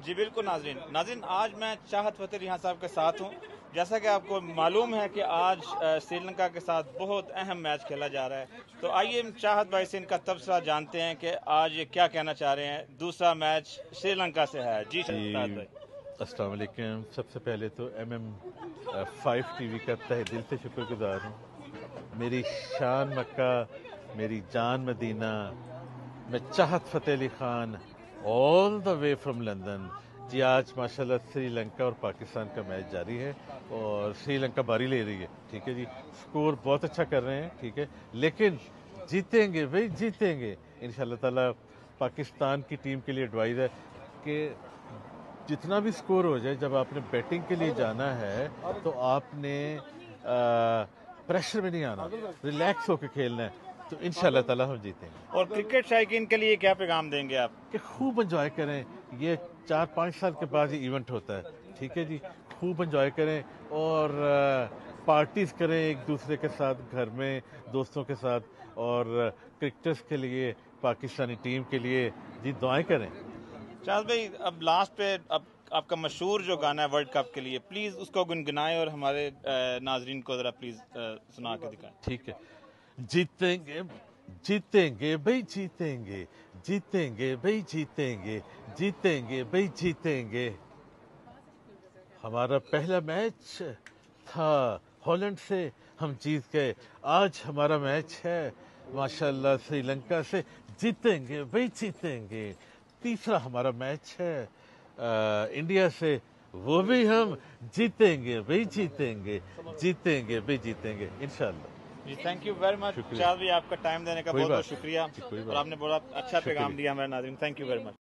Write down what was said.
جی بالکل ناظرین آج میں چاہت فتح علی خان صاحب کے ساتھ ہوں. جیسا کہ آپ کو معلوم ہے کہ آج سری لنکا کے ساتھ بہت اہم میچ کھیلا جا رہا ہے. تو آئیے ہم چاہت بھائی سے ان کا تبصرہ جانتے ہیں کہ آج یہ کیا کہنا چاہ رہے ہیں. دوسرا میچ سری لنکا سے ہے. جی چاہت بھائی. السلام علیکم. سب سے پہلے تو MM5 ٹی وی کا تہ دل سے شکر گزار ہوں. میری شان مکہ، میری جان مدینہ، میں چاہت فتح علی خان آل دا وے فرام لندن. جی آج ماشاءاللہ سری لنکا اور پاکستان کا میچ جاری ہے اور سری لنکا باری لے رہی ہے. ٹھیک ہے جی، سکور بہت اچھا کر رہے ہیں. ٹھیک ہے، لیکن جیتیں گے بھائی، جیتیں گے انشاءاللہ تعالی. پاکستان کی ٹیم کے لیے ایڈوائز ہے کہ جتنا بھی سکور ہو جائے، جب آپ نے بیٹنگ کے لیے جانا ہے تو آپ نے پریشر میں نہیں آنا، ریلیکس ہو کے کھیلنا ہے، تو انشاءاللہ تعالی ہم جیتیں گے. اور کرکٹ شائقین کے لیے کیا پیغام دیں گے آپ؟ کہ خوب انجوائے کریں. یہ 4-5 سال کے بعد یہ ایونٹ ہوتا ہے. ٹھیک ہے جی، خوب انجوائے کریں اور پارٹیز کریں ایک دوسرے کے ساتھ، گھر میں دوستوں کے ساتھ. اور کرکٹرز کے لیے، پاکستانی ٹیم کے لیے جی دعائیں کریں. چاہت بھائی اب لاسٹ پہ اب آپ کا مشہور جو گانا ہے ورلڈ کپ کے لیے، پلیز اس کو گنگنائیں اور ہمارے ناظرین کو ذرا پلیز سنا کے دکھائیں. ٹھیک ہے. جیتیں گے، جیتیں گے بھائی، جیتیں گے، جیتیں گے بھائی، جیتیں گے، جیتیں گے بھائی، جیتیں گے. ہمارا پہلا میچ تھا ہالینڈ سے، ہم جیت گئے. آج ہمارا میچ ہے ماشاءاللہ سری لنکا سے، جیتیں گے بھائی، جیتیں گے. تیسرا ہمارا میچ ہے انڈیا سے، وہ بھی ہم جیتیں گے بھائی، جیتیں گے، جیتیں گے بھائی، جیتیں گے انشاءاللہ. جی تھینک یو ویری مچ. شکریہ. چاہت بھائی آپ کا ٹائم دینے کا کوئی بہت بہت بات شکریہ، کوئی اور بات آپ نے بہت اچھا پیغام شکریہ. دیا ہمارے ناظرین. Thank you very much.